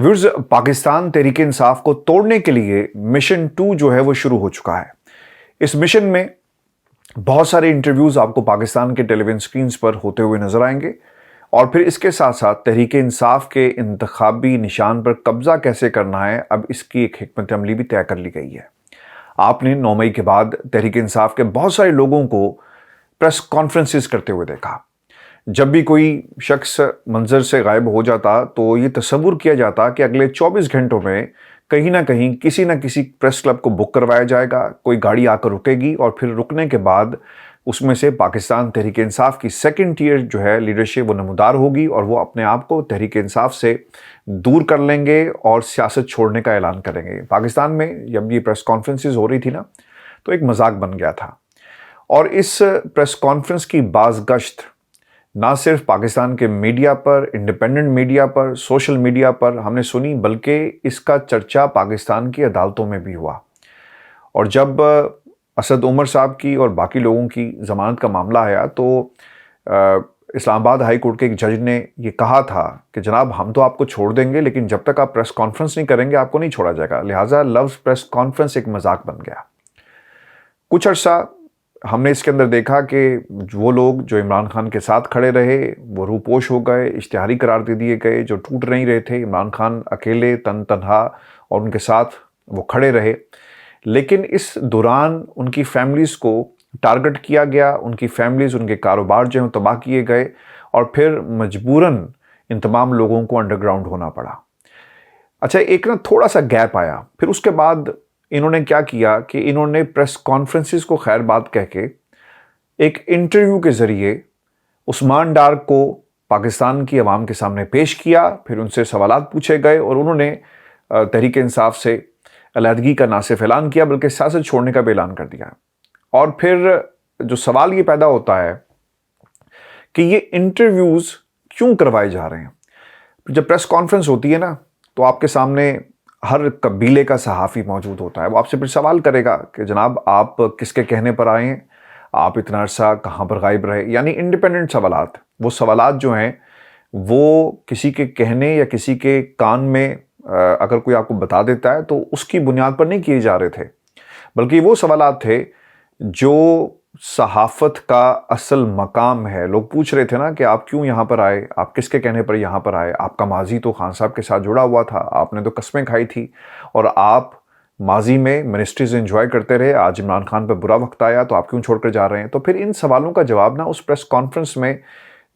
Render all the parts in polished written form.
Viewers, Pakistan Tehreek Insaf को तोड़ने के लिए मिशन 2 जो है वो शुरू हो चुका है। इस मिशन में बहुत सारे इंटरव्यूज आपको पाकिस्तान के टेलीविजन स्क्रीन पर होते हुए नजर आएंगे और फिर इसके साथ साथ तहरीक इंसाफ के इंतखाबी निशान पर कब्जा कैसे करना है, अब इसकी एक हिकमत अमली भी तय कर ली गई है। आपने 9 मई के बाद तहरीक इंसाफ के बहुत सारे लोगों को प्रेस कॉन्फ्रेंसेस करते हुए देखा। जब भी कोई शख्स मंजर से गायब हो जाता तो ये तस्वुर किया जाता कि अगले 24 घंटों में कहीं ना कहीं किसी ना किसी प्रेस क्लब को बुक करवाया जाएगा, कोई गाड़ी आकर रुकेगी और फिर रुकने के बाद उसमें से पाकिस्तान तहरीक इंसाफ की सेकंड टियर जो है लीडरशिप वो नमूदार होगी और वो अपने आप को तहरीक इंसाफ से दूर कर लेंगे और सियासत छोड़ने का ऐलान करेंगे। पाकिस्तान में जब ये प्रेस कॉन्फ्रेंसेज हो रही थी ना, तो एक मजाक बन गया था और इस प्रेस कॉन्फ्रेंस की बाज़गश्त ना सिर्फ पाकिस्तान के मीडिया पर, इंडिपेंडेंट मीडिया पर, सोशल मीडिया पर हमने सुनी, बल्कि इसका चर्चा पाकिस्तान की अदालतों में भी हुआ। और जब असद उमर साहब की और बाकी लोगों की ज़मानत का मामला आया तो इस्लामाबाद हाई कोर्ट के एक जज ने ये कहा था कि जनाब, हम तो आपको छोड़ देंगे लेकिन जब तक आप प्रेस कॉन्फ्रेंस नहीं करेंगे आपको नहीं छोड़ा जाएगा। लिहाजा लफ्ज़ प्रेस कॉन्फ्रेंस एक मजाक बन गया। कुछ अर्सा हमने इसके अंदर देखा कि वो लोग जो इमरान खान के साथ खड़े रहे वो रूपोश हो गए, इश्तिहारी करार दे दिए गए। जो टूट नहीं रहे थे, इमरान खान अकेले तनहा और उनके साथ वो खड़े रहे, लेकिन इस दौरान उनकी फैमिलीज़ को टारगेट किया गया, उनकी फैमिलीज़, उनके कारोबार जो हैं तबाह किए गए और फिर मजबूरन इन तमाम लोगों को अंडरग्राउंड होना पड़ा। अच्छा, एक ना थोड़ा सा गैप आया, फिर उसके बाद इन्होंने क्या किया कि इन्होंने प्रेस कॉन्फ्रेंसेस को खैर बात कह के एक इंटरव्यू के ज़रिए उस्मान डार को पाकिस्तान की आवाम के सामने पेश किया। फिर उनसे सवालात पूछे गए और उन्होंने तहरीक इंसाफ से अलहदगी का ना सिर्फ ऐलान किया बल्कि सियासत छोड़ने का भी ऐलान कर दिया। और फिर जो सवाल ये पैदा होता है कि ये इंटरव्यूज़ क्यों करवाए जा रहे हैं। जब प्रेस कॉन्फ्रेंस होती है ना, तो आपके सामने हर कबीले का सहाफ़ी मौजूद होता है। वो आपसे फिर सवाल करेगा कि जनाब, आप किसके कहने पर आए हैं, आप इतना अरसा कहाँ पर गायब रहे, यानी इंडिपेंडेंट सवालात। वो सवालात जो हैं वो किसी के कहने या किसी के कान में अगर कोई आपको बता देता है तो उसकी बुनियाद पर नहीं किए जा रहे थे, बल्कि वो सवालात थे जो सहाफ़त का असल मकाम है। लोग पूछ रहे थे ना कि आप क्यों यहाँ पर आए, आप किसके कहने पर यहाँ पर आए, आपका माजी तो खान साहब के साथ जुड़ा हुआ था, आपने तो कस्में खाई थी और आप माजी में मिनिस्ट्रीज एंजॉय करते रहे, आज इमरान खान पर बुरा वक्त आया तो आप क्यों छोड़कर जा रहे हैं। तो फिर इन सवालों का जवाब ना उस प्रेस कॉन्फ्रेंस में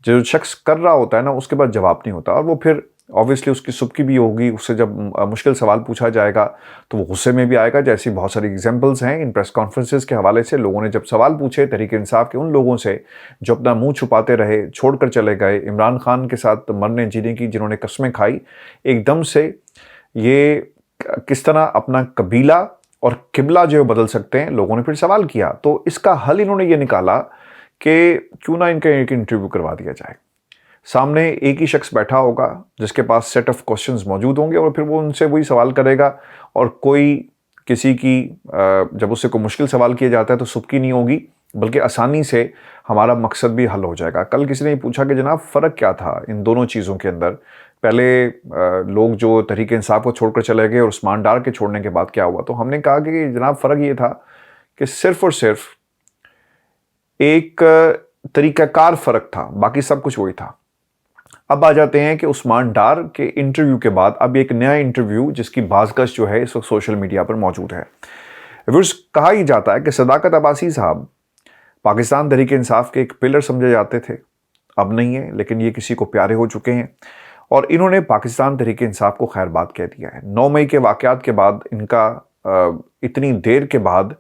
जो शख्स कर रहा होता है ना, उसके बाद जवाब नहीं होता और वो फिर ऑब्वियसली उसकी सुबकी भी होगी। उससे जब मुश्किल सवाल पूछा जाएगा तो वो गुस्से में भी आएगा। जैसी बहुत सारी एग्जांपल्स हैं इन प्रेस कॉन्फ्रेंसेस के हवाले से। लोगों ने जब सवाल पूछे तहरीक इंसाफ के उन लोगों से जो अपना मुंह छुपाते रहे, छोड़कर चले गए, इमरान खान के साथ मरने जीने की जिन्होंने कस्में खाई, एकदम से ये किस तरह अपना कबीला और किबला जो बदल सकते हैं, लोगों ने फिर सवाल किया। तो इसका हल इन्होंने ये निकाला कि क्यों ना इनका एक इंटरव्यू करवा दिया जाए। सामने एक ही शख्स बैठा होगा जिसके पास सेट ऑफ क्वेश्चंस मौजूद होंगे और फिर वो उनसे वही सवाल करेगा और कोई किसी की जब उससे कोई मुश्किल सवाल किया जाता है तो सुबकी नहीं होगी, बल्कि आसानी से हमारा मकसद भी हल हो जाएगा। कल किसी ने पूछा कि जनाब फ़र्क क्या था इन दोनों चीज़ों के अंदर। पहले लोग जो तहरीक इंसाफ को छोड़कर चले गए और उस्मान डार के छोड़ने के बाद क्या हुआ, तो हमने कहा कि जनाब फ़र्क ये था कि सिर्फ और सिर्फ एक तरीक़ाकार फ़र्क था, बाकी सब कुछ वही था। अब आ जाते हैं कि उस्मान डार के इंटरव्यू के बाद अब एक नया इंटरव्यू जिसकी बाज़गश्त जो है इस वक्त सोशल मीडिया पर मौजूद है। व्यूअर्स, कहा ही जाता है कि सदाकत अब्बासी साहब पाकिस्तान तहरीक इंसाफ के एक पिलर समझे जाते थे, अब नहीं है, लेकिन ये किसी को प्यारे हो चुके हैं और इन्होंने पाकिस्तान तहरीक इंसाफ को खैरबाद कह दिया है। 9 मई के वाक़यात के बाद इनका इतनी देर के बाद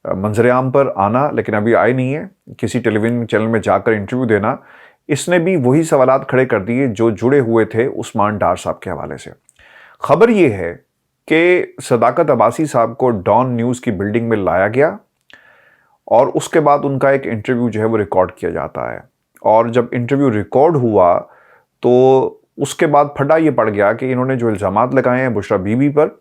मंजर-ए-आम पर आना, लेकिन अभी आए नहीं है, किसी टेलीविज़न चैनल में जाकर इंटरव्यू देना, इसने भी वही सवालात खड़े कर दिए जो जुड़े हुए थे उस्मान डार साहब के हवाले से। खबर यह है कि सदाकत अब्बासी साहब को डॉन न्यूज़ की बिल्डिंग में लाया गया और उसके बाद उनका एक इंटरव्यू जो है वो रिकॉर्ड किया जाता है और जब इंटरव्यू रिकॉर्ड हुआ तो उसके बाद फटा ये पड़ गया कि इन्होंने जो इल्ज़ामात लगाए हैं बुशरा बीबी पर,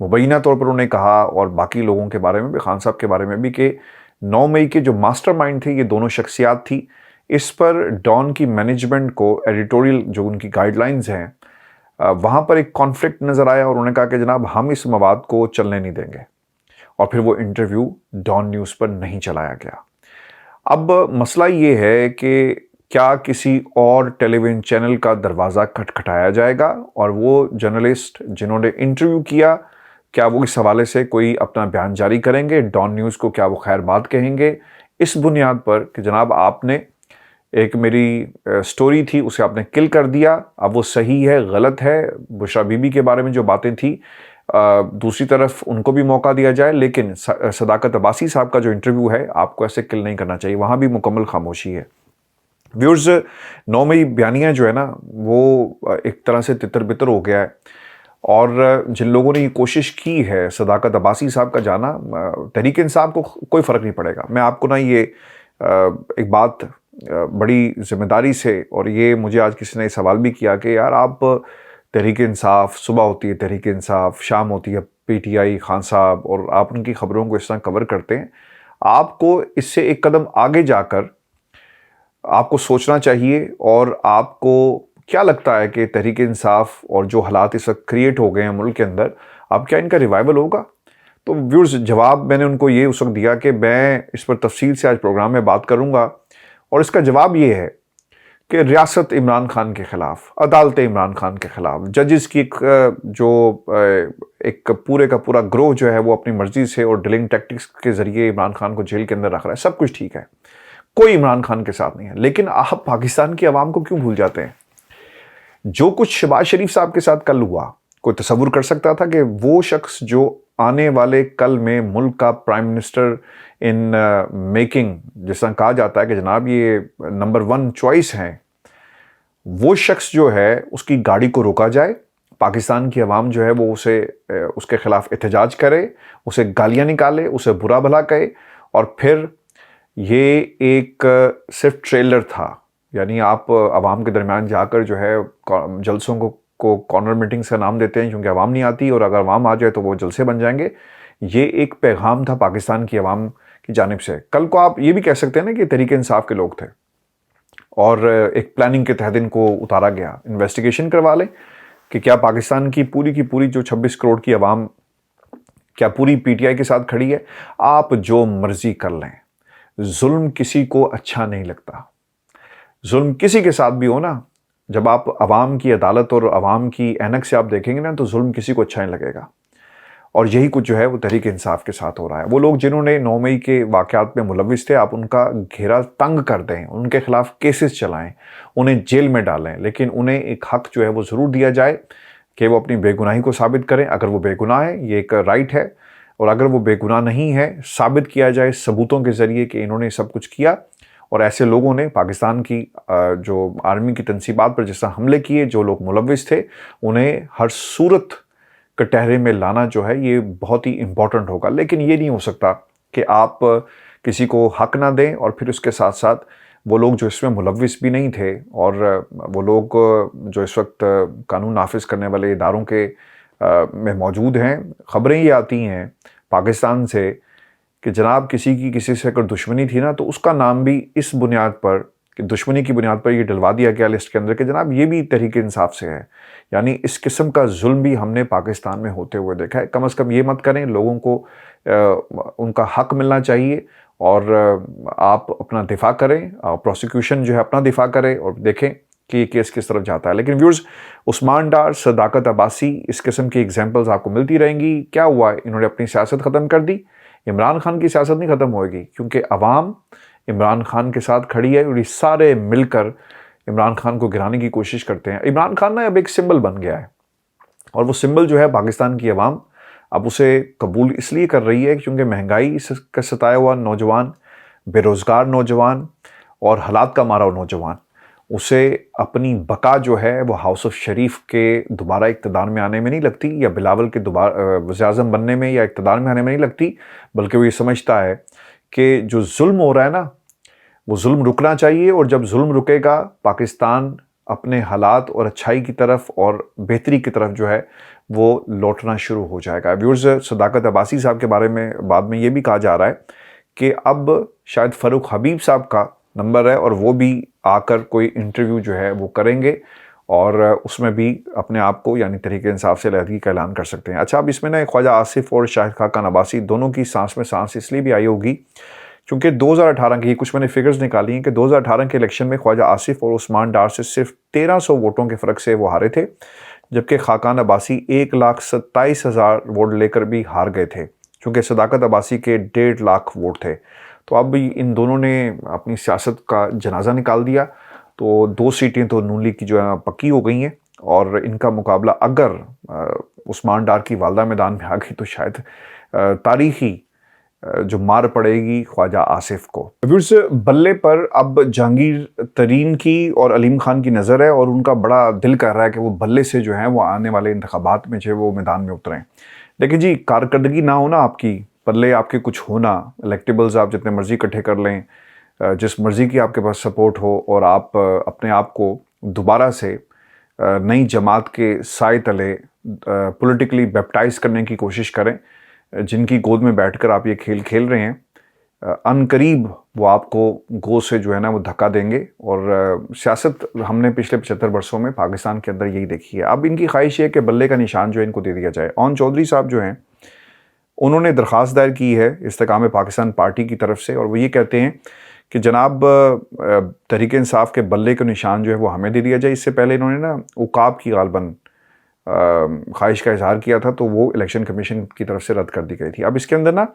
मुबैना तौर पर उन्होंने कहा और बाकी लोगों के बारे में भी, खान साहब के बारे में भी, कि 9 मई के जो मास्टरमाइंड थे ये दोनों शख्सियात थी। इस पर डॉन की मैनेजमेंट को एडिटोरियल जो उनकी गाइडलाइंस हैं वहाँ पर एक कॉन्फ्लिक्ट नज़र आया और उन्होंने कहा कि जनाब हम इस मवाद को चलने नहीं देंगे, और फिर वो इंटरव्यू डॉन न्यूज़ पर नहीं चलाया गया। अब मसला ये है कि क्या किसी और टेलीविज़न चैनल का दरवाज़ा खटखटाया जाएगा और वो जर्नलिस्ट जिन्होंने इंटरव्यू किया, क्या वो इस हवाले से कोई अपना बयान जारी करेंगे? डॉन न्यूज़ को क्या वो खैर बात कहेंगे इस बुनियाद पर कि जनाब आपने एक मेरी स्टोरी थी उसे आपने किल कर दिया, अब वो सही है गलत है? बुशरा बीबी के बारे में जो बातें थी, दूसरी तरफ उनको भी मौका दिया जाए, लेकिन सदाकत अब्बासी साहब का जो इंटरव्यू है आपको ऐसे किल नहीं करना चाहिए, वहाँ भी मुकम्मल खामोशी है। व्यूअर्स, 9 मई बयानिया जो है ना वो एक तरह से तितर बितर हो गया है, और जिन लोगों ने ये कोशिश की है सदाकत अब्बासी साहब का जाना, तहरीक इंसाफ को कोई फ़र्क नहीं पड़ेगा। मैं आपको ना ये एक बात बड़ी ज़िम्मेदारी से, और ये मुझे आज किसी ने सवाल भी किया कि यार आप तहरीक इंसाफ, सुबह होती है तहरीक इंसाफ, शाम होती है पीटीआई खान साहब, और आप उनकी खबरों को इस तरह कवर करते हैं, आपको इससे एक कदम आगे जाकर आपको सोचना चाहिए। और आपको क्या लगता है कि तहरीक इंसाफ और जो हालात इस वक्त क्रिएट हो गए हैं मुल्क के अंदर, अब क्या इनका रिवाइवल होगा? तो व्यूअर्स, जवाब मैंने उनको ये उस वक्त दिया कि मैं इस पर तफसील से आज प्रोग्राम में बात करूंगा, और इसका जवाब ये है कि रियासत इमरान खान के ख़िलाफ़, अदालत इमरान खान के ख़िलाफ़, जजेस की एक पूरे का पूरा ग्रोह जो है वो अपनी मर्ज़ी से और डिलिंग टैक्टिक्स के ज़रिए इमरान खान को जेल के अंदर रख रहा है। सब कुछ ठीक है, कोई इमरान खान के साथ नहीं है, लेकिन आप पाकिस्तान की आवाम को क्यों भूल जाते हैं? जो कुछ शहबाज शरीफ साहब के साथ कल हुआ, कोई तसव्वुर कर सकता था कि वो शख्स जो आने वाले कल में मुल्क का प्राइम मिनिस्टर इन मेकिंग, जिस तरह कहा जाता है कि जनाब ये नंबर 1 चॉइस हैं, वो शख्स जो है उसकी गाड़ी को रोका जाए, पाकिस्तान की आवाम जो है वो उसे उसके ख़िलाफ़ एहतजाज करे, उसे गालियाँ निकाले, उसे बुरा भला कहे, और फिर ये एक सिर्फ ट्रेलर था। यानी आप आवाम के दरमियान जाकर जो है जलसों को कॉर्नर मीटिंग्स का नाम देते हैं क्योंकि आवाम नहीं आती, और अगर आवाम आ जाए तो वो जलसे बन जाएंगे। ये एक पैगाम था पाकिस्तान की आवाम की जानिब से। कल को आप ये भी कह सकते हैं ना कि तहरीक इंसाफ के लोग थे और एक प्लानिंग के तहत इनको उतारा गया। इन्वेस्टिगेशन करवा लें कि क्या पाकिस्तान की पूरी जो 26 करोड़ की आवाम क्या पूरी पीटीआई के साथ खड़ी है? आप जो मर्जी कर लें, जुल्म किसी को अच्छा नहीं लगता। जुल्म किसी के साथ भी हो ना, जब आप आवाम की अदालत और आवाम की ऐनक से आप देखेंगे ना, तो जुल्म किसी को अच्छा नहीं लगेगा। और यही कुछ जो है वो तहरीक इंसाफ के साथ हो रहा है। वो लोग जिन्होंने 9 मई के वाक़यात में मुलविस थे, आप उनका घेरा तंग कर दें, उनके खिलाफ केसेस चलाएं, उन्हें जेल में डालें, लेकिन उन्हें एक हक जो है वो ज़रूर दिया जाए कि वो अपनी बेगुनाही को साबित करें। अगर वो बेगुनाह है, ये एक राइट है, और अगर वो बेगुनाह नहीं है, साबित किया जाए सबूतों के ज़रिए कि इन्होंने सब कुछ किया। और ऐसे लोगों ने पाकिस्तान की जो आर्मी की तनसीबात पर जिस तरह हमले किए, जो लोग मुलविस थे, उन्हें हर सूरत कटहरे में लाना जो है ये बहुत ही इम्पॉर्टेंट होगा। लेकिन ये नहीं हो सकता कि आप किसी को हक ना दें और फिर उसके साथ साथ वो लोग जो इसमें मुलविस भी नहीं थे, और वो लोग जो इस वक्त कानून नाफिज करने वाले इदारों के में मौजूद हैं। ख़बरें ये आती हैं पाकिस्तान से कि जनाब किसी से अगर दुश्मनी थी ना, तो उसका नाम भी इस बुनियाद पर कि दुश्मनी की बुनियाद पर ये डलवा दिया गया लिस्ट के अंदर कि जनाब ये भी तहरीक इंसाफ से है। यानी इस किस्म का जुल्म भी हमने पाकिस्तान में होते हुए देखा है। कम से कम ये मत करें, लोगों को उनका हक मिलना चाहिए, और आप अपना दिफा करें, प्रोसिक्यूशन जो है अपना दिफा करे, और देखें कि ये केस किस तरफ जाता है। लेकिन व्यूअर्स, उस्मान डार, सदाकत अब्बासी, इस किस्म की एग्जाम्पल्स आपको मिलती रहेंगी। क्या हुआ? इन्होंने अपनी सियासत ख़त्म कर दी। इमरान खान की सियासत नहीं ख़त्म होएगी, क्योंकि अवाम इमरान खान के साथ खड़ी है और ये सारे मिलकर इमरान खान को गिराने की कोशिश करते हैं। इमरान खान ना अब एक सिंबल बन गया है, और वो सिंबल जो है पाकिस्तान की आवाम अब उसे कबूल इसलिए कर रही है क्योंकि महंगाई का सताया हुआ नौजवान, बेरोज़गार नौजवान और हालात का मारा हुआ नौजवान, उसे अपनी बका जो है वो हाउस ऑफ शरीफ के दोबारा इक़्तिदार में आने में नहीं लगती, या बिलावल के दोबारा वज़ीर-ए-आज़म बनने में या इक़्तिदार में आने में नहीं लगती, बल्कि वो ये समझता है कि जो जुल्म हो रहा है ना, वो जुल्म रुकना चाहिए, और जब जुल्म रुकेगा पाकिस्तान अपने हालात और अच्छाई की तरफ और बेहतरी की तरफ जो है वो लौटना शुरू हो जाएगा। व्यूअर्स, सदाकत अब्बासी साहब के बारे में बाद में ये भी कहा जा रहा है कि अब शायद फ़ारूक हबीब साहब का नंबर है, और वो भी आकर कोई इंटरव्यू जो है वो करेंगे, और उसमें भी अपने आप को यानी तहरीक इंसाफ से अलहदगी का ऐलान कर सकते हैं। अच्छा, अब इसमें ना ख्वाजा आसिफ और शाहिद खाकान अब्बासी दोनों की सांस में सांस इसलिए भी आई होगी क्योंकि 2018 की कुछ मैंने फिगर्स निकाली हैं कि 2018 के इलेक्शन में ख्वाजा आसिफ और उस्मान डार से सिर्फ 1300 वोटों के फ़र्क से वो हारे थे, जबकि खाकान अब्बासी 1,27,000 वोट लेकर भी हार गए थे, क्योंकि सदाकत अब्बासी के 1.5 लाख वोट थे। तो अब इन दोनों ने अपनी सियासत का जनाजा निकाल दिया, तो 2 सीटें तो नून लीग की जो है पक्की हो गई हैं और इनका मुकाबला अगर उस्मान डार की वालदा मैदान में आ गई तो शायद तारीखी जो मार पड़ेगी ख्वाजा आसिफ को। व्यूअर्स, बल्ले पर अब जहांगीर तरीन की और अलीम खान की नज़र है और उनका बड़ा दिल कर रहा है कि वो बल्ले से जो है वो आने वाले इंतखाबात में जो वो मैदान में उतरें। लेकिन जी, कारकर्दगी ना हो ना आपकी, पल्ले आपके कुछ होना, इलेक्टेबल्स आप जितने मर्जी इकट्ठे कर लें, जिस मर्जी की आपके पास सपोर्ट हो और आप अपने आप को दोबारा से नई जमात के साए तले पॉलिटिकली बैप्टाइज करने की कोशिश करें, जिनकी गोद में बैठकर आप ये खेल खेल रहे हैं, अनकरीब वो आपको गोद से जो है ना वो धक्का देंगे। और सियासत हमने पिछले 75 वर्षों में पाकिस्तान के अंदर यही देखी है। अब इनकी ख्वाहिश है कि बल्ले का निशान जो है इनको दे दिया जाए। ओन चौधरी साहब जो हैं, उन्होंने दरख्वास्त दायर की है इस्तेकाम पाकिस्तान पार्टी की तरफ से, और वो ये कहते हैं कि जनाब तहरीक इंसाफ के बल्ले का निशान जो है वो हमें दे दिया जाए। इससे पहले इन्होंने ना उकाब की गालबन ख्वाहिश का इजहार किया था, तो वो इलेक्शन कमीशन की तरफ से रद्द कर दी गई थी। अब इसके अंदर ना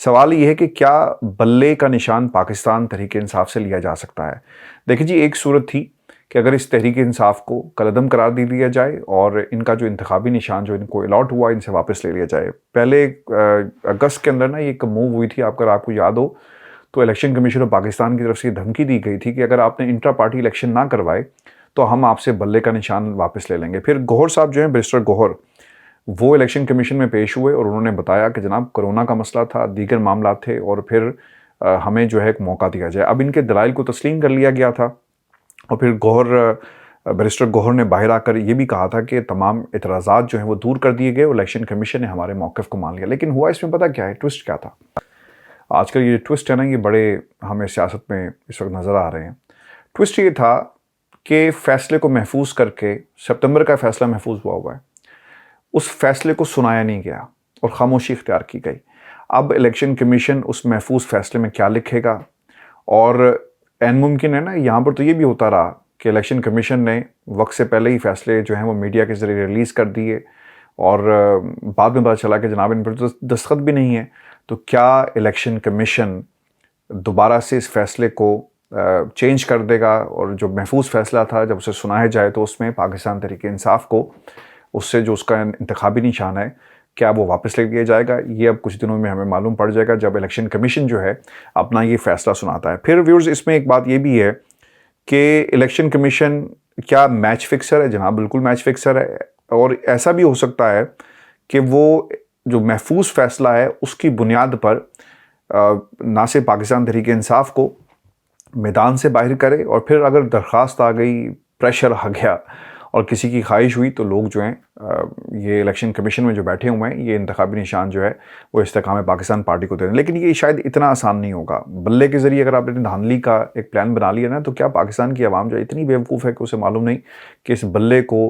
सवाल ये है कि क्या बल्ले का निशान पाकिस्तान तहरीक इंसाफ से लिया जा सकता है। देखिए जी, एक सूरत थी कि अगर इस तहरीक इंसाफ को कलअदम करार दे दिया जाए और इनका जो इंतखाबी निशान जो इनको अलॉट हुआ इनसे वापस ले लिया जाए। पहले अगस्त के अंदर ना ये एक मूव हुई थी, अगर आपको याद हो तो इलेक्शन कमीशन ऑफ पाकिस्तान की तरफ से धमकी दी गई थी कि अगर आपने इंट्रा पार्टी इलेक्शन ना करवाए तो हम आपसे बल्ले का निशान वापस ले लेंगे। फिर गौहर साहब जो हैं, बैरिस्टर गौहर, वो इलेक्शन कमीशन में पेश हुए और उन्होंने बताया कि जनाब कोरोना का मसला था, दीगर मामला थे और फिर हमें जो है एक मौका दिया जाए। अब इनके दलाइल को तस्लीम कर लिया गया था और फिर बैरिस्टर गौहर ने बाहर आकर ये भी कहा था कि तमाम एतराज़ात जो हैं वो दूर कर दिए गए और इलेक्शन कमीशन ने हमारे मौक़िफ़ को मान लिया। लेकिन हुआ इसमें पता क्या है, ट्विस्ट क्या था? आजकल ये ट्विस्ट है ना, ये बड़े हमें सियासत में इस वक्त नज़र आ रहे हैं। ट्विस्ट ये था कि फ़ैसले को महफूज करके, सितंबर का फ़ैसला महफूज हुआ है, उस फैसले को सुनाया नहीं गया और खामोशी इख्तियार की गई। अब इलेक्शन कमीशन उस महफूज फैसले में क्या लिखेगा, और एन मुमकिन है ना, यहाँ पर तो ये भी होता रहा कि इलेक्शन कमीशन ने वक्त से पहले ही फैसले जो हैं वो मीडिया के ज़रिए रिलीज़ कर दिए और बाद में पता चला कि जनाब इन पर तो दस्तखत भी नहीं है। तो क्या इलेक्शन कमीशन दोबारा से इस फैसले को चेंज कर देगा और जो महफूज फ़ैसला था जब उसे सुनाया जाए तो उसमें पाकिस्तान तहरीक इंसाफ को उससे जो उसका इंतखाबी निशान है क्या वो वापस ले लिया जाएगा? ये अब कुछ दिनों में हमें मालूम पड़ जाएगा जब इलेक्शन कमीशन जो है अपना ये फैसला सुनाता है। फिर व्यूअर्स, इसमें एक बात ये भी है कि इलेक्शन कमीशन क्या मैच फिक्सर है? जनाब बिल्कुल मैच फिक्सर है, और ऐसा भी हो सकता है कि वो जो महफूज फैसला है उसकी बुनियाद पर ना सिर्फ पाकिस्तान तहरीक इंसाफ को मैदान से बाहर करे, और फिर अगर दरख्वास्त आ गई, प्रेशर आ गया और किसी की ख्वाहिश हुई तो लोग जो हैं ये इलेक्शन कमीशन में जो बैठे हुए हैं ये इंतखाबी निशान जो है वो इस्तेकाम पाकिस्तान पार्टी को दे दें। लेकिन ये शायद इतना आसान नहीं होगा। बल्ले के ज़रिए अगर आपने धांधली का एक प्लान बना लिया ना, तो क्या पाकिस्तान की आवाम जो इतनी बेवकूफ़ है कि उसे मालूम नहीं कि इस बल्ले को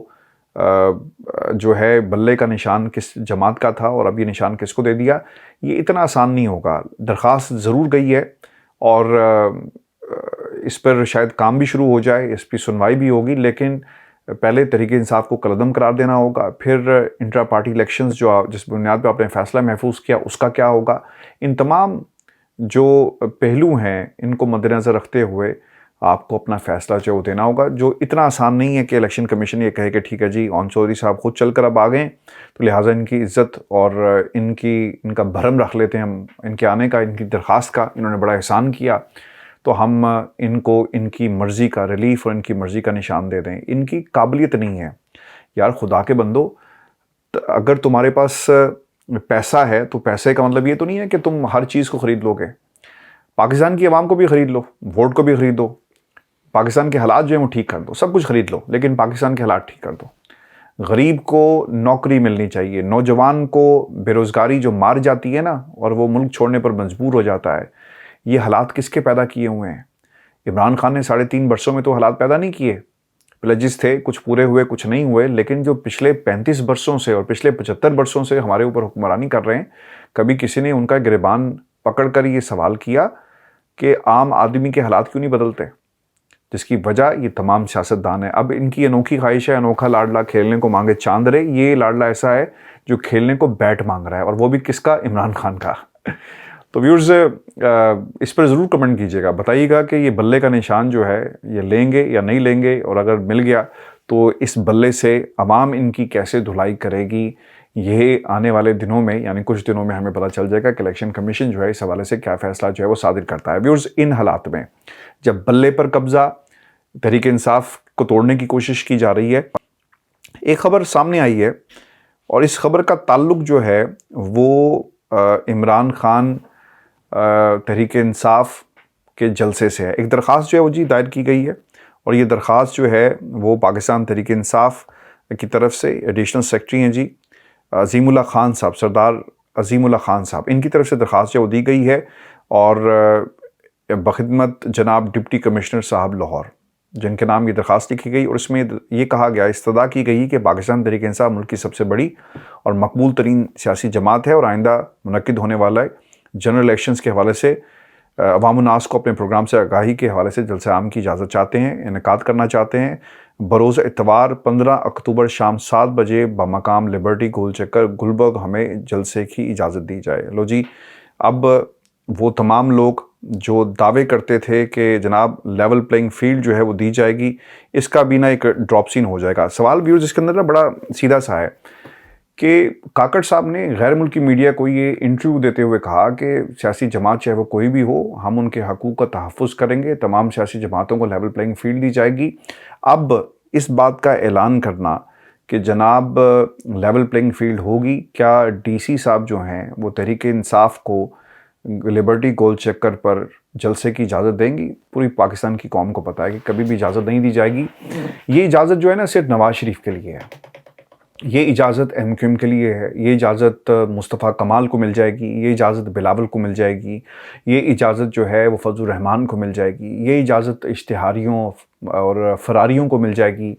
जो है बल्ले का निशान किस जमात का था और अब ये निशान किसको दे दिया? ये इतना आसान नहीं होगा। दरख्वास्त ज़रूर गई है और इस पर शायद काम भी शुरू हो जाए, इस पर सुनवाई भी होगी, लेकिन पहले तहरीक इंसाफ को कलअदम करार देना होगा। फिर इंट्रा पार्टी इलेक्शंस जो जिस बुनियाद पर आपने फैसला महफूज किया उसका क्या होगा? इन तमाम जो पहलू हैं इनको मद्देनज़र रखते हुए आपको अपना फ़ैसला जो देना होगा, जो इतना आसान नहीं है कि इलेक्शन कमीशन ये कहे कि ठीक है जी ओन चौधरी साहब खुद चल कर अब आ गए तो लिहाजा इनकी इज़्ज़त और इनका भरम रख लेते हैं हम, इनके आने का, इनकी दरख्वास्त का, इन्होंने बड़ा एहसान किया तो हम इनको इनकी मर्ज़ी का रिलीफ़ और इनकी मर्ज़ी का निशान दे दें। इनकी काबिलियत नहीं है यार, खुदा के बंदो। अगर तुम्हारे पास पैसा है तो पैसे का मतलब ये तो नहीं है कि तुम हर चीज़ को ख़रीद लोगे। पाकिस्तान की आवाम को भी ख़रीद लो, वोट को भी ख़रीद दो, पाकिस्तान के हालात जो हैं वो ठीक कर दो, सब कुछ ख़रीद लो, लेकिन पाकिस्तान के हालात ठीक कर दो। गरीब को नौकरी मिलनी चाहिए, नौजवान को बेरोज़गारी जो मार जाती है ना और वो मुल्क छोड़ने पर मजबूर हो जाता है, ये हालात किसके पैदा किए हुए हैं? इमरान खान ने 3.5 वर्षों में तो हालात पैदा नहीं किए। प्लेजेस थे, कुछ पूरे हुए कुछ नहीं हुए, लेकिन जो पिछले 35 वर्षों से और पिछले 75 वर्षों से हमारे ऊपर हुक्मरानी कर रहे हैं, कभी किसी ने उनका गिरबान पकड़कर ये सवाल किया कि आम आदमी के हालात क्यों नहीं बदलते? जिसकी वजह ये तमाम सियासतदान है। अब इनकी अनोखी ख्वाहिश है, अनोखा लाडला खेलने को मांगे चांद रे। ये लाडला ऐसा है जो खेलने को बैट मांग रहा है, और वो भी किसका? इमरान खान का। तो व्यूअर्स इस पर ज़रूर कमेंट कीजिएगा, बताइएगा कि ये बल्ले का निशान जो है ये लेंगे या नहीं लेंगे, और अगर मिल गया तो इस बल्ले से अवाम इनकी कैसे धुलाई करेगी। ये आने वाले दिनों में, यानी कुछ दिनों में हमें पता चल जाएगा कि इलेक्शन कमीशन जो है इस हवाले से क्या फैसला जो है वो सादिर करता है। व्यूअर्स, इन हालात में जब बल्ले पर कब्जा, तहरीक इंसाफ को तोड़ने की कोशिश की जा रही है, एक खबर सामने आई है, और इस खबर का ताल्लुक जो है वो इमरान खान तहरीक इंसाफ के जलसे से है। एक दरख्वास्त जो है वो जी दायर की गई है, और ये दरख्वास्त जो है वो पाकिस्तान तहरीक इंसाफ की तरफ से एडिशनल सेक्रेटरी हैं जी अजीमुल्ला खान साहब, सरदार अजीमुल्ला खान साहब, इनकी तरफ से दरख्वास्त जो दी गई है, और बखिदमत जनाब डिप्टी कमिश्नर साहब लाहौर, जिनके नाम ये दरख्वास्त लिखी गई, और इसमें ये कहा गया, इस्तदा की गई कि पाकिस्तान तहरीक इंसाफ मुल्क की सबसे बड़ी और मकबूल तरीन सियासी जमात है, और आइंदा मुनक्किद होने वाला जनरल इलेक्शंस के हवाले से अवाम उन्नास को अपने प्रोग्राम से आगाही के हवाले से जलसे आम की इजाज़त चाहते हैं, इनेकाद करना चाहते हैं बरोज़ इतवार 15 अक्टूबर शाम 7 बजे बमकाम लिबर्टी गोल चक्कर गुलबर्ग, हमें जलसे की इजाज़त दी जाए। लो जी, अब वो तमाम लोग जो दावे करते थे कि जनाब लेवल प्लेइंग फील्ड जो है वो दी जाएगी, इसका भी ना एक ड्रॉप सीन हो जाएगा। सवाल व्यूज़ इसके अंदर ना बड़ा सीधा सा है कि काकड़ साहब ने गैर मुल्की मीडिया को ये इंटरव्यू देते हुए कहा कि सियासी जमात चाहे वो कोई भी हो, हम उनके हकूक़ का तहफ़्फ़ुज़ करेंगे, तमाम सियासी जमातों को लेवल प्लेइंग फील्ड दी जाएगी। अब इस बात का ऐलान करना कि जनाब लेवल प्लेइंग फील्ड होगी, क्या डीसी साहब जो हैं वो तहरीक इंसाफ को लिबर्टी गोल चक्कर पर जलसे की इजाज़त देंगी? पूरी पाकिस्तान की कौम को पता है कि कभी भी इजाज़त नहीं दी जाएगी। ये इजाज़त जो है ना सिर्फ नवाज़ शरीफ के लिए है, ये इजाज़त MQM के लिए है, ये इजाज़त मुस्तफ़ा कमाल को मिल जाएगी, ये इजाज़त बिलावल को मिल जाएगी, ये इजाज़त जो है वो फजलुर रहमान को मिल जाएगी, ये इजाज़त इश्तिहारियों और फरारियों को मिल जाएगी,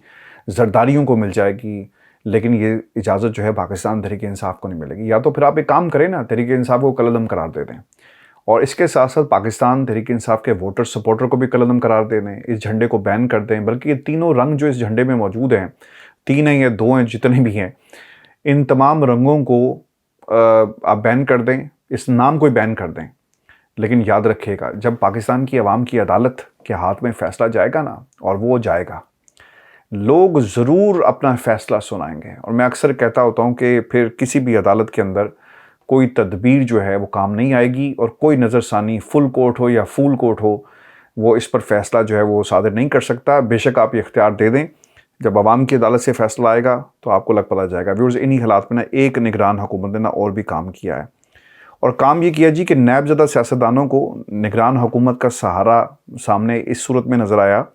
जरदारियों को मिल जाएगी, लेकिन ये इजाज़त जो है पाकिस्तान तहरीक इंसाफ को नहीं मिलेगी। या तो फिर आप एक काम करें ना, तहरीक इंसाफ को कलअदम करार दे दें, और इसके साथ साथ पाकिस्तान तहरीक इंसाफ के वोटर सपोर्टर को भी कलअदम करार दे दें, इस झंडे को बैन कर दें। बल्कि ये तीनों रंग जो इस झंडे में मौजूद हैं, 3 हैं या 2 हैं, जितने भी हैं, इन तमाम रंगों को आप बैन कर दें, इस नाम को बैन कर दें। लेकिन याद रखिएगा, जब पाकिस्तान की आवाम की अदालत के हाथ में फ़ैसला जाएगा ना, और वो जाएगा, लोग ज़रूर अपना फ़ैसला सुनाएंगे। और मैं अक्सर कहता होता हूँ कि फिर किसी भी अदालत के अंदर कोई तदबीर जो है वो काम नहीं आएगी, और कोई नज़रसानी फुल कोर्ट हो या फूल कोर्ट हो, वो इस पर फ़ैसला जो है वो सादिर नहीं कर सकता। बेशक आप ये इख्तियार दे दें, जब अवाम की अदालत से फ़ैसला आएगा तो आपको लग पता जाएगा। व्यूअर्स, इन्हीं हालात में ना एक निगरान हुकूमत ने ना और भी काम किया है, और काम ये किया जी कि नैबज़दा सियासतदानों को निगरान हुकूमत का सहारा सामने इस सूरत में नज़र आया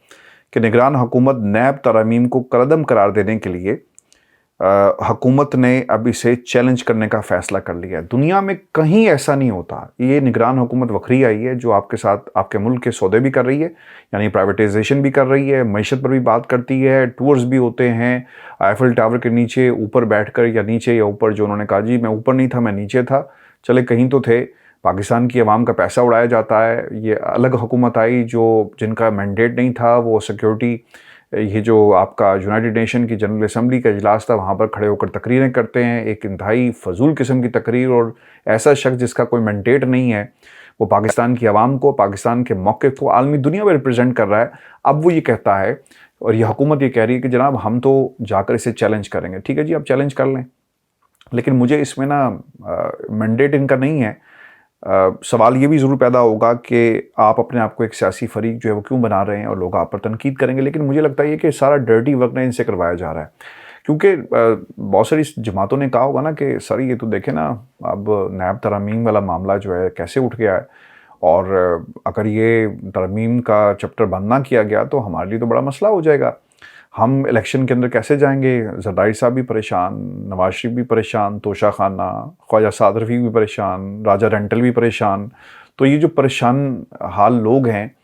कि निगरान हुकूमत नैब तरमीम को कलअदम करार देने के लिए हुकूमत ने अब इसे चैलेंज करने का फ़ैसला कर लिया है। दुनिया में कहीं ऐसा नहीं होता। ये निगरान हुकूमत वखरी आई है जो आपके साथ आपके मुल्क के सौदे भी कर रही है, यानी प्राइवेटाइजेशन भी कर रही है, मईशत पर भी बात करती है, टूर्स भी होते हैं आईफिल टावर के नीचे ऊपर बैठकर, या नीचे या ऊपर, जो उन्होंने कहा जी मैं ऊपर नहीं था मैं नीचे था, चले कहीं तो थे। पाकिस्तान की आवाम का पैसा उड़ाया जाता है। ये अलग हुकूमत आई जो जिनका मैंडेट नहीं था, वो सिक्योरिटी, ये जो आपका यूनाइटेड नेशन की जनरल असम्बली का इजलास था, वहाँ पर खड़े होकर तकरीरें करते हैं, एक इंतहाई फजूल किस्म की तकरीर। और ऐसा शख्स जिसका कोई मैंडेट नहीं है, वो पाकिस्तान की आवाम को, पाकिस्तान के मौक़िफ़ को आलमी दुनिया में रिप्रेजेंट कर रहा है। अब वो ये कहता है, और ये हुकूमत ये कह रही है कि जनाब हम तो जाकर इसे चैलेंज करेंगे। ठीक है जी, आप चैलेंज कर लें, लेकिन मुझे इसमें ना मैंडेट इनका नहीं है। सवाल ये भी ज़रूर पैदा होगा कि आप अपने आप को एक सियासी फरीक जो है वो क्यों बना रहे हैं, और लोग आप पर तनकीद करेंगे। लेकिन मुझे लगता है कि सारा डर्टी वर्क ना इनसे करवाया जा रहा है, क्योंकि बहुत सारी जमातों ने कहा होगा ना कि सर ये तो देखें ना, अब नैब तरमीम वाला मामला जो है कैसे उठ गया है, और अगर ये तरमीम का चैप्टर बंद ना किया गया तो हमारे लिए तो बड़ा मसला हो जाएगा। हम इलेक्शन के अंदर कैसे जाएंगे? जरदारी साहब भी परेशान, नवाज शरीफ भी परेशान, तोशा खाना, ख्वाजा साद रफ़ी भी परेशान, राजा रेंटल भी परेशान। तो ये जो परेशान हाल लोग हैं,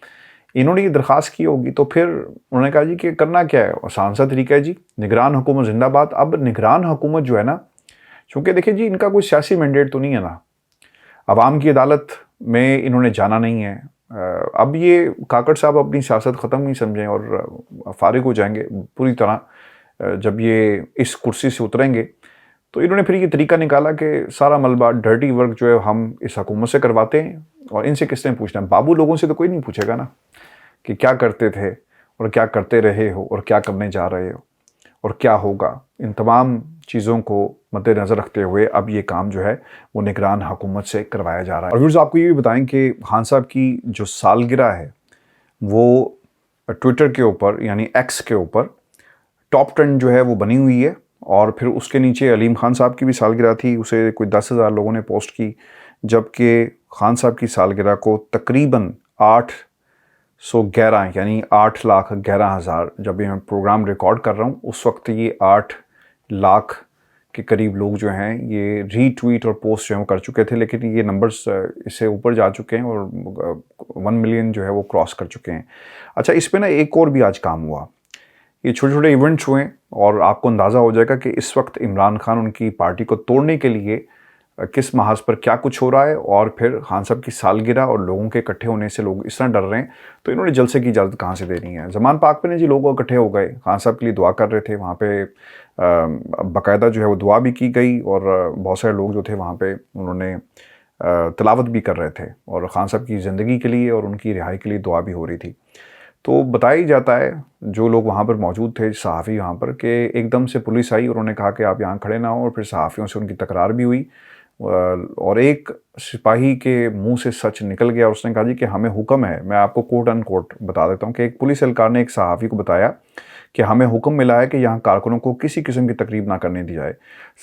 इन्होंने ये दरख्वास्त की होगी तो फिर उन्होंने कहा जी कि करना क्या है, और सांसद तरीका है जी निगरान हुकूमत जिंदाबाद। अब निगरान हुकूमत जो है ना, चूंकि देखिए जी इनका कोई सियासी मैंडेट तो नहीं है ना, अवाम की अदालत में इन्होंने जाना नहीं है। अब ये काकड़ साहब अपनी सियासत ख़त्म नहीं समझें और फारिग हो जाएंगे पूरी तरह जब ये इस कुर्सी से उतरेंगे, तो इन्होंने फिर ये तरीका निकाला कि सारा मलबा डर्टी वर्क जो है हम इस हुकूमत से करवाते हैं और इनसे किसने पूछना है। बाबू लोगों से तो कोई नहीं पूछेगा ना कि क्या करते थे और क्या करते रहे हो और क्या करने जा रहे हो और क्या होगा। इन तमाम चीज़ों को मद्देनज़र रखते हुए अब ये काम जो है वो निगरान हुकूमत से करवाया जा रहा है। और व्यूअर्स आपको ये भी बताएं कि खान साहब की जो सालगिरह है वो ट्विटर के ऊपर यानी एक्स के ऊपर टॉप ट्रेंड जो है वो बनी हुई है, और फिर उसके नीचे अलीम खान साहब की भी सालगिरह थी, उसे कोई 10,000 लोगों ने पोस्ट की, जबकि खान साहब की सालगिरह को तकरीबन 811 यानी 8,11,000, जब ये मैं प्रोग्राम रिकॉर्ड कर रहा हूँ उस वक्त ये 8 लाख के करीब लोग जो हैं ये रीट्वीट और पोस्ट जो है वो कर चुके थे, लेकिन ये नंबर्स इससे ऊपर जा चुके हैं और 1 मिलियन जो है वो क्रॉस कर चुके हैं। अच्छा, इस पे ना एक और भी आज काम हुआ, ये छोटे छोटे इवेंट्स हुए और आपको अंदाज़ा हो जाएगा कि इस वक्त इमरान खान उनकी पार्टी को तोड़ने के लिए किस महाज पर क्या कुछ हो रहा है, और फिर खान साहब की सालगिरह और लोगों के इकट्ठे होने से लोग इस तरह डर रहे हैं, तो इन्होंने जलसे की इजाज़त कहाँ से देनी है। ज़मान पाक पे ने जी लोग इकट्ठे हो गए, खान साहब के लिए दुआ कर रहे थे, वहाँ पे बाकायदा जो है वो दुआ भी की गई और बहुत सारे लोग जो थे वहाँ पे उन्होंने तिलावत भी कर रहे थे और खान साहब की ज़िंदगी के लिए और उनकी रिहाई के लिए दुआ भी हो रही थी। तो बताया जाता है जो लोग वहाँ पर मौजूद थे, सहाफ़ी वहाँ पर, कि एकदम से पुलिस आई और उन्होंने कहा कि आप यहाँ खड़े ना हो, और फिर सहाफ़ियों से उनकी तकरार भी हुई और एक सिपाही के मुंह से सच निकल गया और उसने कहा जी कि हमें हुक्म है, मैं आपको कोट अनकोट बता देता हूँ कि एक पुलिस एहलकार ने एक सहाफ़ी को बताया कि हमें हुक्म मिला है कि यहाँ कारकुनों को किसी किस्म की तकरीब ना करने दी जाए।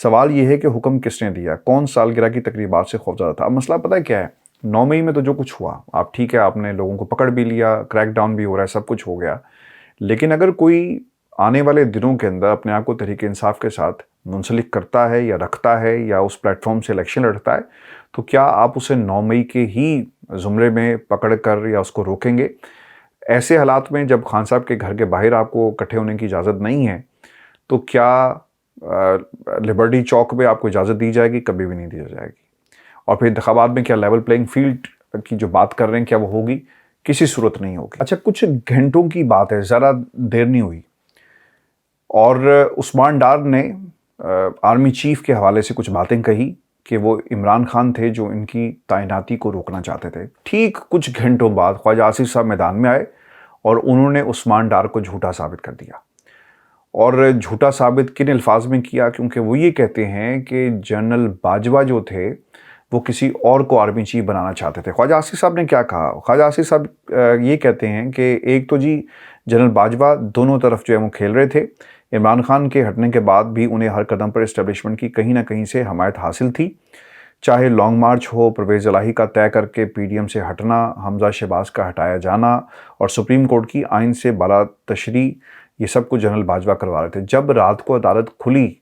सवाल ये है कि हुक्म किसने दिया, कौन सालगिरह की तकरीबात से खौफज़दा था। अब मसला पता है क्या है, 9 मई में तो जो कुछ हुआ, आप ठीक है आपने लोगों को पकड़ भी लिया, क्रैकडाउन भी हो रहा है, सब कुछ हो गया, लेकिन अगर कोई आने वाले दिनों के अंदर अपने आप को तहरीक इंसाफ के साथ मुंसलिक करता है या रखता है या उस प्लेटफॉर्म से इलेक्शन लड़ता है, तो क्या आप उसे 9 मई के ही ज़ुमरे में पकड़ कर या उसको रोकेंगे? ऐसे हालात में जब खान साहब के घर के बाहर आपको इकट्ठे होने की इजाज़त नहीं है, तो क्या लिबर्टी चौक पे आपको इजाज़त दी जाएगी? कभी भी नहीं दी जाएगी। और फिर इंतखाबात में क्या लेवल प्लेइंग फील्ड की जो बात कर रहे हैं क्या वो होगी? किसी सूरत नहीं होगी। अच्छा, कुछ घंटों की बात है, ज़रा देर नहीं हुई, और उस्मान डार ने आर्मी चीफ के हवाले से कुछ बातें कही कि वो इमरान खान थे जो इनकी तैनाती को रोकना चाहते थे। ठीक कुछ घंटों बाद ख्वाजा आसिफ साहब मैदान में आए और उन्होंने उस्मान डार को झूठा साबित कर दिया। और झूठा साबित किन अल्फाज में किया, क्योंकि वो ये कहते हैं कि जनरल बाजवा जो थे वो किसी और को आर्मी चीफ बनाना चाहते थे। ख्वाजा आसिफ साहब ने क्या कहा, ख्वाजा आसिफ साहब ये कहते हैं कि एक तो जी जनरल बाजवा दोनों तरफ जो है वो खेल रहे थे, इमरान खान के हटने के बाद भी उन्हें हर कदम पर इस्टेब्लिशमेंट की कहीं ना कहीं से हमायत हासिल थी, चाहे लॉन्ग मार्च हो, परवेज़ इलाही का तय करके पीडीएम से हटना, हमजा शहबाज का हटाया जाना और सुप्रीम कोर्ट की आइन से बाला तशरी, ये सब कुछ जनरल बाजवा करवा रहे थे। जब रात को अदालत खुली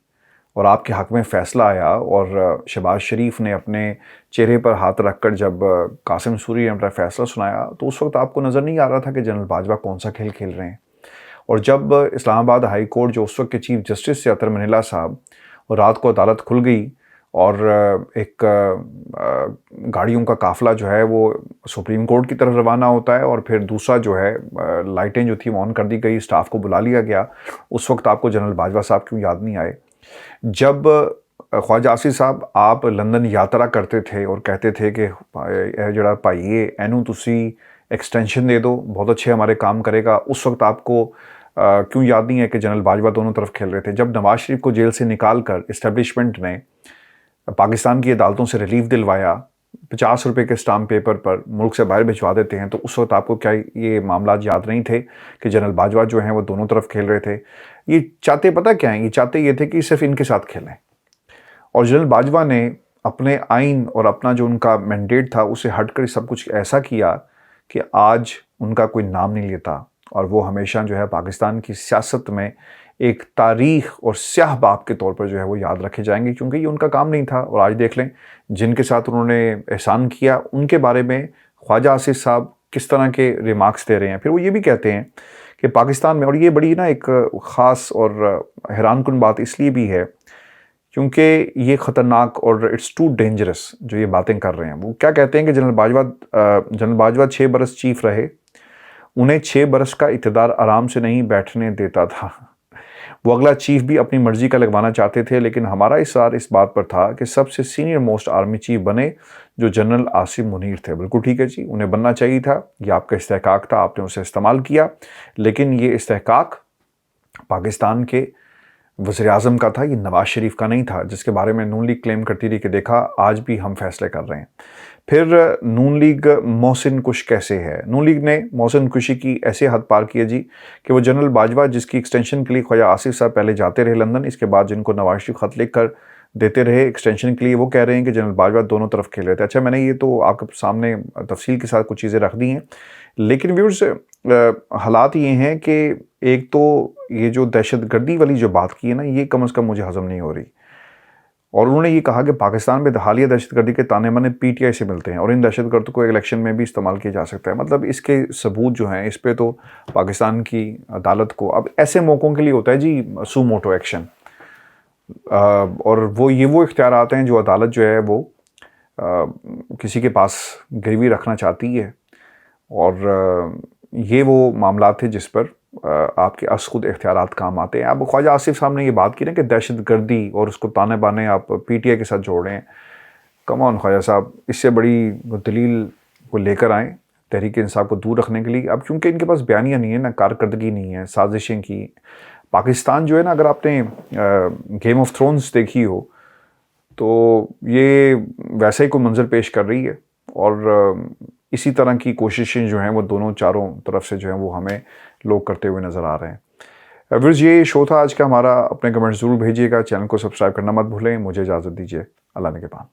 और आपके हक़ में फ़ैसला आया और शहबाज शरीफ ने अपने चेहरे पर हाथ रखकर जब कासिम सूरी ने अपना फ़ैसला सुनाया, तो उस वक्त आपको नज़र नहीं आ रहा था कि जनरल बाजवा कौन सा खेल खेल रहे हैं। और जब इस्लामाबाद हाई कोर्ट जो उस वक्त के चीफ जस्टिस थे अतर मनीला साहब, और रात को अदालत खुल गई और एक गाड़ियों का काफ़िला जो है वो सुप्रीम कोर्ट की तरफ रवाना होता है और फिर दूसरा जो है लाइटें जो थी वो ऑन कर दी गई, स्टाफ को बुला लिया गया, उस वक्त आपको जनरल बाजवा साहब क्यों याद नहीं आए? जब ख्वाजा आसिफ साहब आप लंदन यात्रा करते थे और कहते थे कि जड़ा भाईए एनू तुसी एक्सटेंशन दे दो, बहुत अच्छे हमारे काम करेगा, उस वक्त आपको क्यों याद नहीं है कि जनरल बाजवा दोनों तरफ खेल रहे थे? जब नवाज शरीफ को जेल से निकाल कर इस्टेब्लिशमेंट ने पाकिस्तान की अदालतों से रिलीफ दिलवाया, 50 रुपये के स्टाम्प पेपर पर मुल्क से बाहर भिजवा देते हैं, तो उस वक्त आपको क्या ये मामला याद नहीं थे कि जनरल बाजवा जो हैं वो दोनों तरफ खेल रहे थे? ये चाहते पता क्या है, ये चाहते ये थे कि सिर्फ इनके साथ खेलें। और जनरल बाजवा ने अपने आइन और अपना जो उनका मैंडेट था उसे हटकर सब कुछ ऐसा किया कि आज उनका कोई नाम नहीं लेता, और वो हमेशा जो है पाकिस्तान की सियासत में एक तारीख़ और स्याह बाप के तौर पर जो है वो याद रखे जाएंगे, क्योंकि ये उनका काम नहीं था। और आज देख लें जिनके साथ उन्होंने एहसान किया उनके बारे में ख्वाजा आसिफ साहब किस तरह के रिमार्क्स दे रहे हैं। फिर वो ये भी कहते हैं कि पाकिस्तान में, और ये बड़ी ना एक ख़ास और हैरानकुन बात इसलिए भी है क्योंकि ये ख़तरनाक और इट्स टू डेंजरस जो ये बातें कर रहे हैं। वो क्या कहते हैं कि जनरल बाजवा 6 बरस चीफ रहे, उन्हें 6 बरस का इक़्तिदार आराम से नहीं बैठने देता था। वो अगला चीफ भी अपनी मर्जी का लगवाना चाहते थे, लेकिन हमारा इसार इस बात पर था कि सबसे सीनियर मोस्ट आर्मी चीफ बने जो जनरल आसिम मुनीर थे। बिल्कुल ठीक है जी, उन्हें बनना चाहिए था, ये आपका इस्तेहकाक था, आपने उसे इस्तेमाल किया, लेकिन ये इस्तेहकाक पाकिस्तान के वज़ीर-ए-आज़म का था, ये नवाज शरीफ का नहीं था, जिसके बारे में नून लीग क्लेम करती रही कि देखा आज भी हम फैसले कर रहे हैं। फिर नून लीग मोहसिन कुश कैसे है? नून लीग ने मोहसिन कुशी की ऐसे हद पार की है जी कि वो जनरल बाजवा, जिसकी एक्सटेंशन के लिए ख्वाजा आसिफ साहब पहले जाते रहे लंदन, इसके बाद जिनको नवाज शरीफ खत लिख कर देते रहे एक्सटेंशन के लिए, वो कह रहे हैं कि जनरल बाजवा दोनों तरफ खेल रहे थे। अच्छा, मैंने ये तो आपके सामने तफसील के साथ कुछ चीज़ें रख दी हैं, लेकिन व्यूअर्स हालात ये हैं कि एक तो ये जो दहशतगर्दी वाली जो बात की है ना, ये कम से कम मुझे हज़म नहीं हो रही। और उन्होंने ये कहा कि पाकिस्तान में हालिया दहशतगर्दी के ताने बाने पीटीआई से मिलते हैं और इन दहशतगर्द को इलेक्शन में भी इस्तेमाल किया जा सकता है। मतलब इसके सबूत जो हैं, इस पे तो पाकिस्तान की अदालत को अब ऐसे मौक़ों के लिए होता है जी सू मोटो एक्शन, और वो इख्तियार आते हैं जो अदालत जो है वो किसी के पास गिरवी रखना चाहती है, और ये वो मामला थे जिस पर आपके खुद इख्तियारात काम आते हैं। अब ख्वाजा आसिफ साहब ने ये बात की ना कि दहशतगर्दी और उसको ताने बाने आप पीटीआई के साथ जोड़ रहे हैं। कम ऑन ख्वाजा साहब, इससे बड़ी दलील को लेकर आएँ तहरीक इंसाफ को दूर रखने के लिए। अब क्योंकि इनके पास बयानिया नहीं है ना, कारकर्दगी नहीं है, साजिशें की। पाकिस्तान जो है ना, अगर आपने गेम ऑफ थ्रोन्स देखी हो तो ये वैसा ही कोई मंजर पेश कर रही है, और इसी तरह की कोशिशें जो हैं वो दोनों चारों तरफ से जो हैं वो हमें लोग करते हुए नज़र आ रहे हैं। व्यूअर्स, ये शो था आज का हमारा। अपने कमेंट्स ज़रूर भेजिएगा, चैनल को सब्सक्राइब करना मत भूलें। मुझे इजाज़त दीजिए, अल्लाह ने के पान।